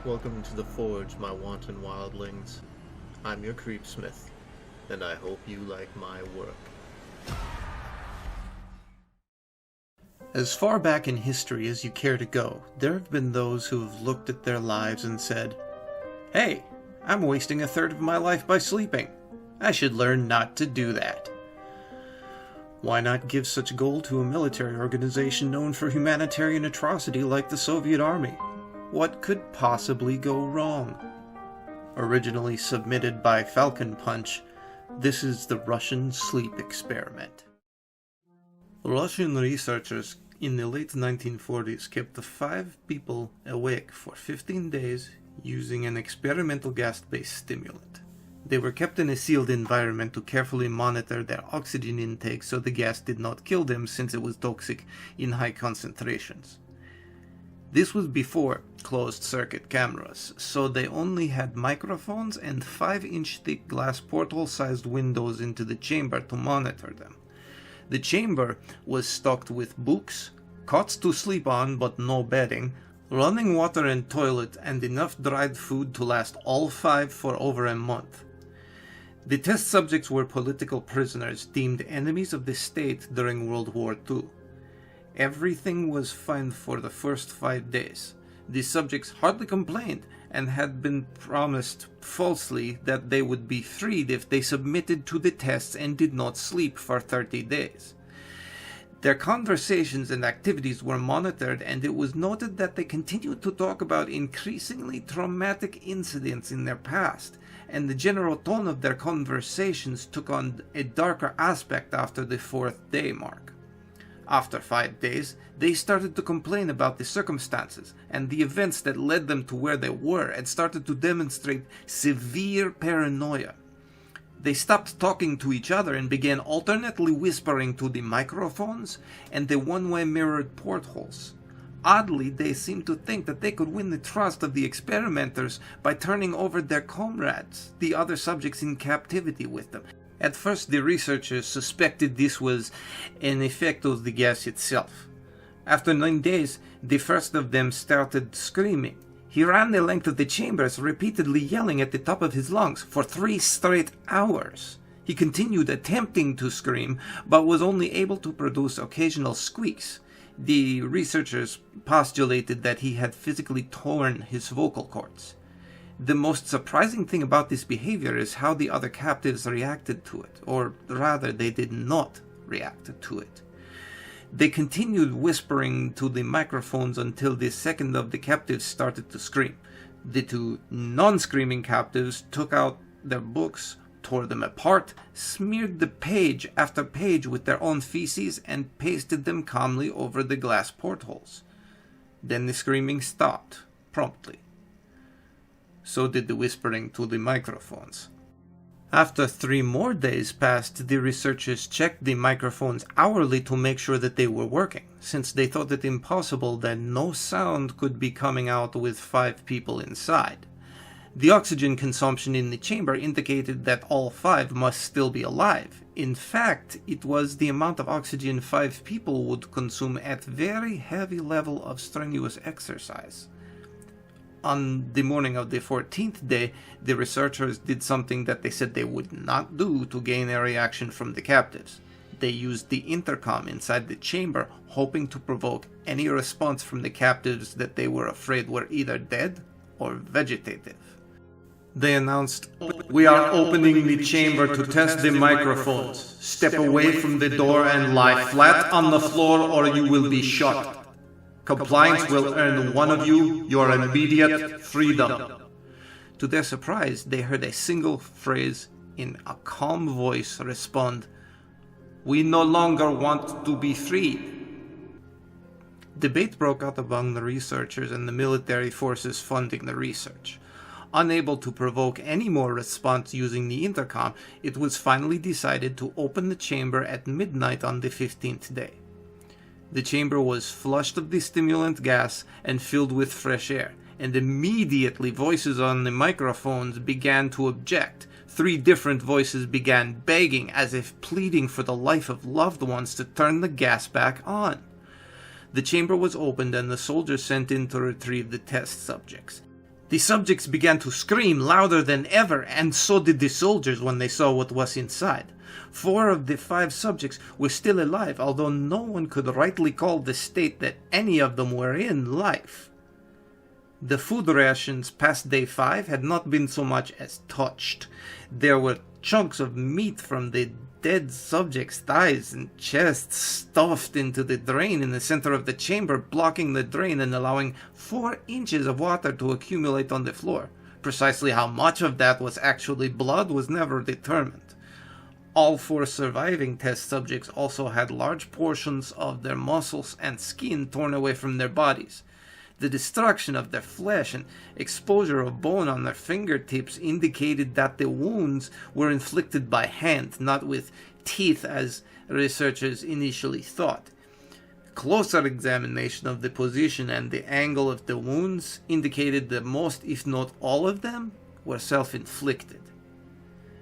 Welcome to the Forge, my wanton wildlings. I'm your creepsmith, and I hope you like my work. As far back in history as you care to go, there have been those who have looked at their lives and said, "Hey, I'm wasting a third of my life by sleeping. I should learn not to do that." Why not give such gold to a military organization known for humanitarian atrocity like the Soviet Army? What could possibly go wrong? Originally submitted by Falcon Punch, this is the Russian sleep experiment. Russian researchers in the late 1940s kept the 5 people awake for 15 days using an experimental gas-based stimulant. They were kept in a sealed environment to carefully monitor their oxygen intake so the gas did not kill them since it was toxic in high concentrations. This was before closed-circuit cameras, so they only had microphones and 5-inch thick glass porthole-sized windows into the chamber to monitor them. The chamber was stocked with books, cots to sleep on but no bedding, running water and toilet, and enough dried food to last all 5 for over a month. The test subjects were political prisoners deemed enemies of the state during World War II. Everything was fine for the first 5 days. The subjects hardly complained and had been promised falsely that they would be freed if they submitted to the tests and did not sleep for 30 days. Their conversations and activities were monitored, and it was noted that they continued to talk about increasingly traumatic incidents in their past, and the general tone of their conversations took on a darker aspect after the 4th day mark. After 5 days, they started to complain about the circumstances and the events that led them to where they were, and started to demonstrate severe paranoia. They stopped talking to each other and began alternately whispering to the microphones and the one-way mirrored portholes. Oddly, they seemed to think that they could win the trust of the experimenters by turning over their comrades, the other subjects in captivity, with them. At first, the researchers suspected this was an effect of the gas itself. After 9 days, the first of them started screaming. He ran the length of the chambers, repeatedly yelling at the top of his lungs for 3 straight hours. He continued attempting to scream, but was only able to produce occasional squeaks. The researchers postulated that he had physically torn his vocal cords. The most surprising thing about this behavior is how the other captives reacted to it, or rather, they did not react to it. They continued whispering to the microphones until the second of the captives started to scream. The 2 non-screaming captives took out their books, tore them apart, smeared the page after page with their own feces, and pasted them calmly over the glass portholes. Then the screaming stopped, promptly. So did the whispering to the microphones. After 3 more days passed, the researchers checked the microphones hourly to make sure that they were working, since they thought it impossible that no sound could be coming out with 5 people inside. The oxygen consumption in the chamber indicated that all 5 must still be alive. In fact, it was the amount of oxygen 5 people would consume at very heavy level of strenuous exercise. On the morning of the 14th day, the researchers did something that they said they would not do to gain a reaction from the captives. They used the intercom inside the chamber, hoping to provoke any response from the captives that they were afraid were either dead or vegetative. They announced, "We are opening the chamber to test the microphones. Step away from the door and lie flat on the floor, or you will be shot. Compliance will earn one of you your immediate freedom." To their surprise, they heard a single phrase in a calm voice respond, "We no longer want to be freed." Debate broke out among the researchers and the military forces funding the research. Unable to provoke any more response using the intercom, it was finally decided to open the chamber at midnight on the 15th day. The chamber was flushed of the stimulant gas and filled with fresh air, and immediately voices on the microphones began to object. 3 different voices began begging, as if pleading for the life of loved ones, to turn the gas back on. The chamber was opened and the soldiers sent in to retrieve the test subjects. The subjects began to scream louder than ever, and so did the soldiers when they saw what was inside. 4 of the 5 subjects were still alive, although no one could rightly call the state that any of them were in life. The food rations past day 5 had not been so much as touched. There were chunks of meat from the dead subjects' thighs and chests stuffed into the drain in the center of the chamber, blocking the drain and allowing 4 inches of water to accumulate on the floor. Precisely how much of that was actually blood was never determined. All 4 surviving test subjects also had large portions of their muscles and skin torn away from their bodies. The destruction of their flesh and exposure of bone on their fingertips indicated that the wounds were inflicted by hand, not with teeth as researchers initially thought. Closer examination of the position and the angle of the wounds indicated that most, if not all of them, were self-inflicted.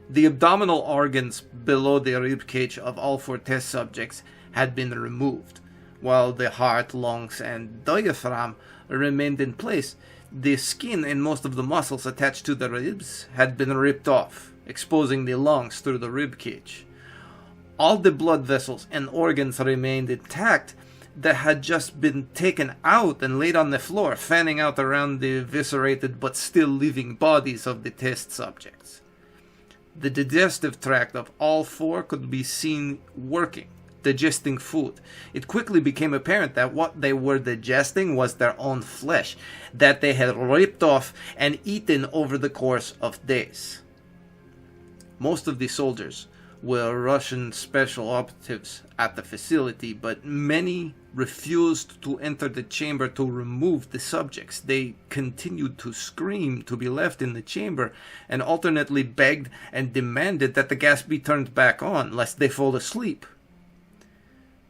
The abdominal organs below the ribcage of all 4 test subjects had been removed, while the heart, lungs, and diaphragm remained in place. The skin and most of the muscles attached to the ribs had been ripped off, exposing the lungs through the ribcage. All the blood vessels and organs remained intact that had just been taken out and laid on the floor, fanning out around the eviscerated but still living bodies of the test subjects. The digestive tract of all 4 could be seen working, digesting food. It quickly became apparent that what they were digesting was their own flesh, that they had ripped off and eaten over the course of days. Most of the soldiers were Russian special operatives at the facility, but many refused to enter the chamber to remove the subjects. They continued to scream to be left in the chamber and alternately begged and demanded that the gas be turned back on, lest they fall asleep.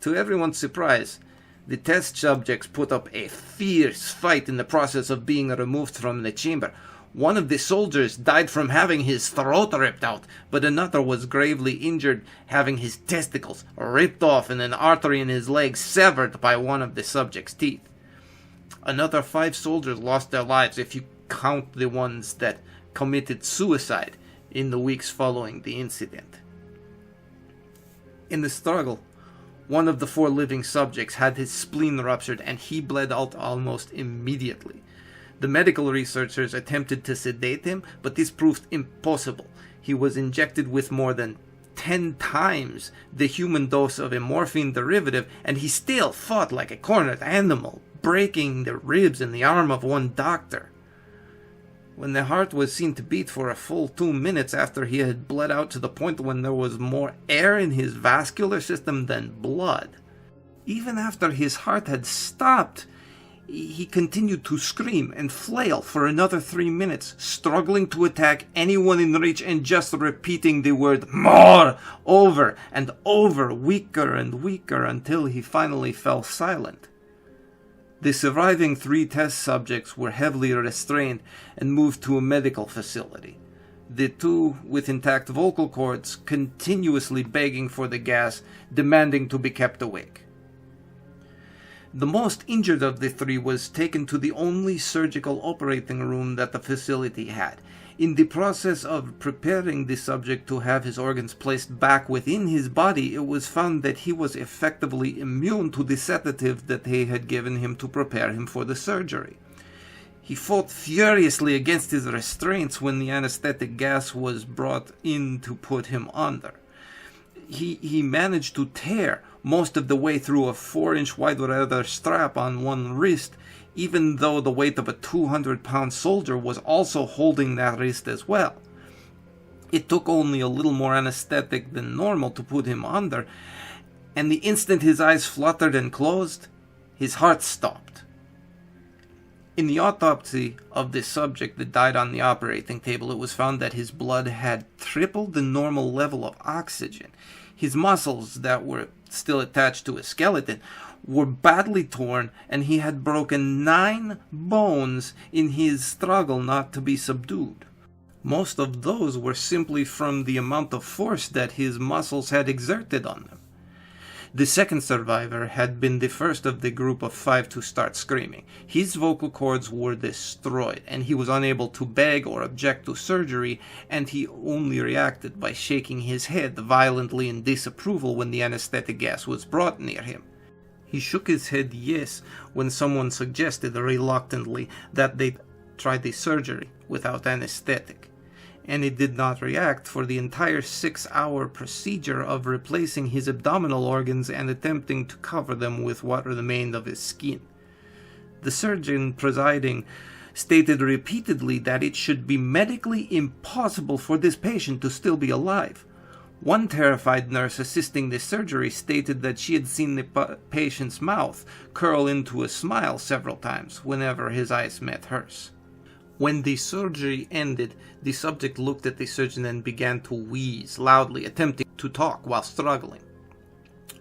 To everyone's surprise, the test subjects put up a fierce fight in the process of being removed from the chamber. One of the soldiers died from having his throat ripped out, but another was gravely injured, having his testicles ripped off and an artery in his leg severed by one of the subject's teeth. Another 5 soldiers lost their lives if you count the ones that committed suicide in the weeks following the incident. In the struggle, one of the 4 living subjects had his spleen ruptured and he bled out almost immediately. The medical researchers attempted to sedate him, but this proved impossible. He was injected with more than 10 times the human dose of a morphine derivative, and he still fought like a cornered animal, breaking the ribs and the arm of one doctor. When the heart was seen to beat for a full 2 minutes after he had bled out to the point when there was more air in his vascular system than blood, even after his heart had stopped, he continued to scream and flail for another 3 minutes, struggling to attack anyone in reach and just repeating the word "more" over and over, weaker and weaker, until he finally fell silent. The surviving 3 test subjects were heavily restrained and moved to a medical facility. The 2 with intact vocal cords continuously begging for the gas, demanding to be kept awake. The most injured of the 3 was taken to the only surgical operating room that the facility had. In the process of preparing the subject to have his organs placed back within his body, it was found that he was effectively immune to the sedative that they had given him to prepare him for the surgery. He fought furiously against his restraints when the anesthetic gas was brought in to put him under. He managed to tear most of the way through a 4-inch wide leather strap on one wrist, even though the weight of a 200-pound soldier was also holding that wrist as well. It took only a little more anesthetic than normal to put him under, and the instant his eyes fluttered and closed, his heart stopped. In the autopsy of the subject that died on the operating table, it was found that his blood had tripled the normal level of oxygen. His muscles that were still attached to his skeleton were badly torn, and he had broken 9 bones in his struggle not to be subdued. Most of those were simply from the amount of force that his muscles had exerted on them. The second survivor had been the first of the group of 5 to start screaming. His vocal cords were destroyed, and he was unable to beg or object to surgery, and he only reacted by shaking his head violently in disapproval when the anesthetic gas was brought near him. He shook his head yes when someone suggested reluctantly that they try the surgery without anesthetic, and he did not react for the entire 6-hour procedure of replacing his abdominal organs and attempting to cover them with what remained of his skin. The surgeon presiding stated repeatedly that it should be medically impossible for this patient to still be alive. One terrified nurse assisting the surgery stated that she had seen the patient's mouth curl into a smile several times whenever his eyes met hers. When the surgery ended, the subject looked at the surgeon and began to wheeze loudly, attempting to talk while struggling.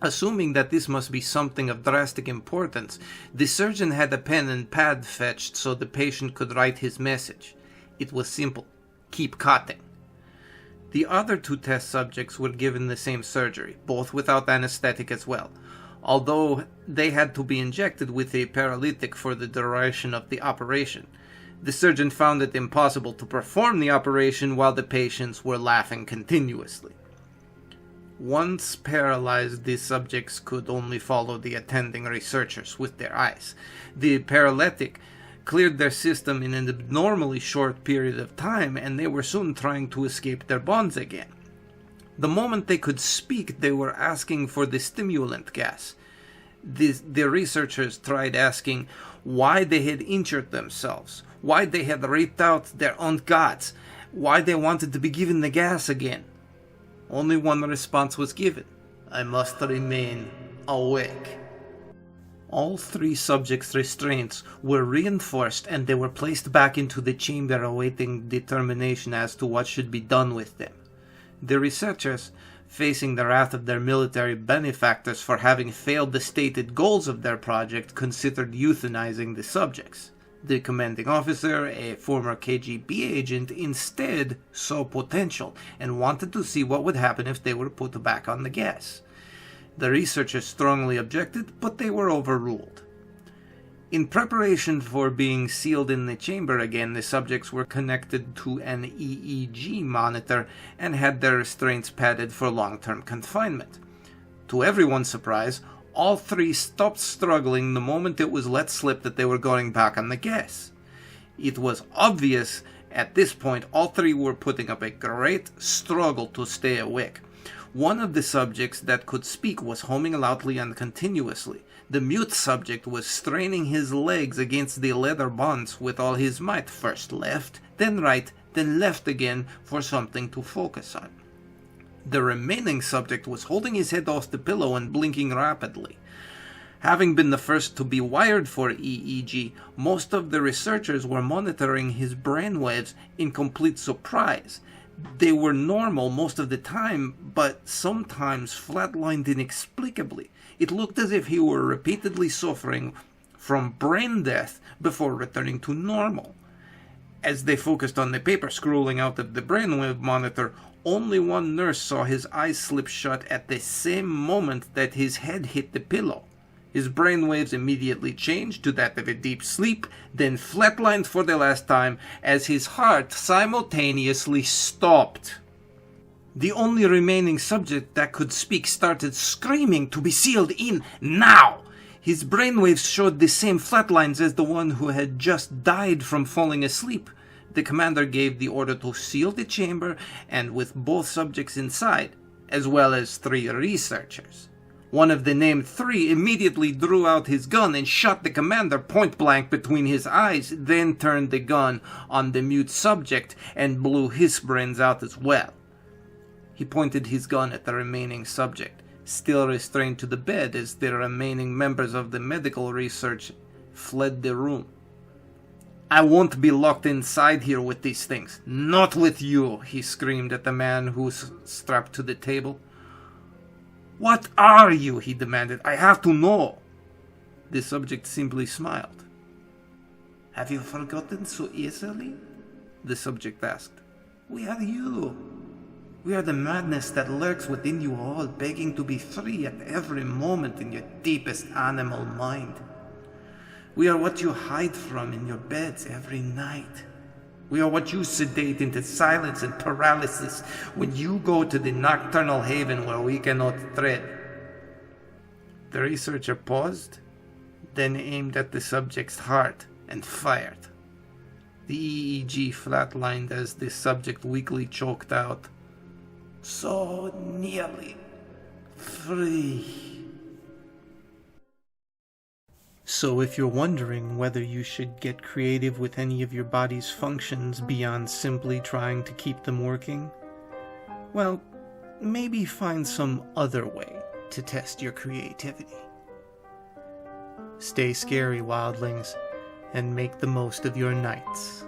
Assuming that this must be something of drastic importance, the surgeon had a pen and pad fetched so the patient could write his message. It was simple: keep cutting. The other 2 test subjects were given the same surgery, both without anesthetic as well, although they had to be injected with a paralytic for the duration of the operation. The surgeon found it impossible to perform the operation while the patients were laughing continuously. Once paralyzed, the subjects could only follow the attending researchers with their eyes. The paralytic cleared their system in an abnormally short period of time, and they were soon trying to escape their bonds again. The moment they could speak, they were asking for the stimulant gas. The researchers tried asking why they had injured themselves, why they had ripped out their own guts, why they wanted to be given the gas again. Only one response was given: I must remain awake. All 3 subjects' restraints were reinforced, and they were placed back into the chamber awaiting determination as to what should be done with them. The researchers, facing the wrath of their military benefactors for having failed the stated goals of their project, considered euthanizing the subjects. The commanding officer, a former KGB agent, instead saw potential and wanted to see what would happen if they were put back on the gas. The researchers strongly objected, but they were overruled. In preparation for being sealed in the chamber again, the subjects were connected to an EEG monitor and had their restraints padded for long-term confinement. To everyone's surprise, all 3 stopped struggling the moment it was let slip that they were going back on the gas. It was obvious at this point all 3 were putting up a great struggle to stay awake. One of the subjects that could speak was humming loudly and continuously. The mute subject was straining his legs against the leather bonds with all his might, first left, then right, then left again for something to focus on. The remaining subject was holding his head off the pillow and blinking rapidly. Having been the first to be wired for EEG, most of the researchers were monitoring his brainwaves in complete surprise. They were normal most of the time, but sometimes flatlined inexplicably. It looked as if he were repeatedly suffering from brain death before returning to normal. As they focused on the paper scrolling out of the brainwave monitor, only one nurse saw his eyes slip shut at the same moment that his head hit the pillow. His brainwaves immediately changed to that of a deep sleep, then flatlined for the last time as his heart simultaneously stopped. The only remaining subject that could speak started screaming to be sealed in now. His brainwaves showed the same flatlines as the one who had just died from falling asleep. The commander gave the order to seal the chamber, and with both subjects inside, as well as 3 researchers. One of the named 3 immediately drew out his gun and shot the commander point blank between his eyes, then turned the gun on the mute subject and blew his brains out as well. He pointed his gun at the remaining subject, still restrained to the bed as the remaining members of the medical research fled the room. I won't be locked inside here with these things. Not with you, he screamed at the man who was strapped to the table. What are you? He demanded. I have to know. The subject simply smiled. Have you forgotten so easily? The subject asked. We are you. We are the madness that lurks within you all, begging to be free at every moment in your deepest animal mind. We are what you hide from in your beds every night. We are what you sedate into silence and paralysis when you go to the nocturnal haven where we cannot tread. The researcher paused, then aimed at the subject's heart and fired. The EEG flatlined as the subject weakly choked out, "So nearly free." So if you're wondering whether you should get creative with any of your body's functions beyond simply trying to keep them working, well, maybe find some other way to test your creativity. Stay scary, wildlings, and make the most of your nights.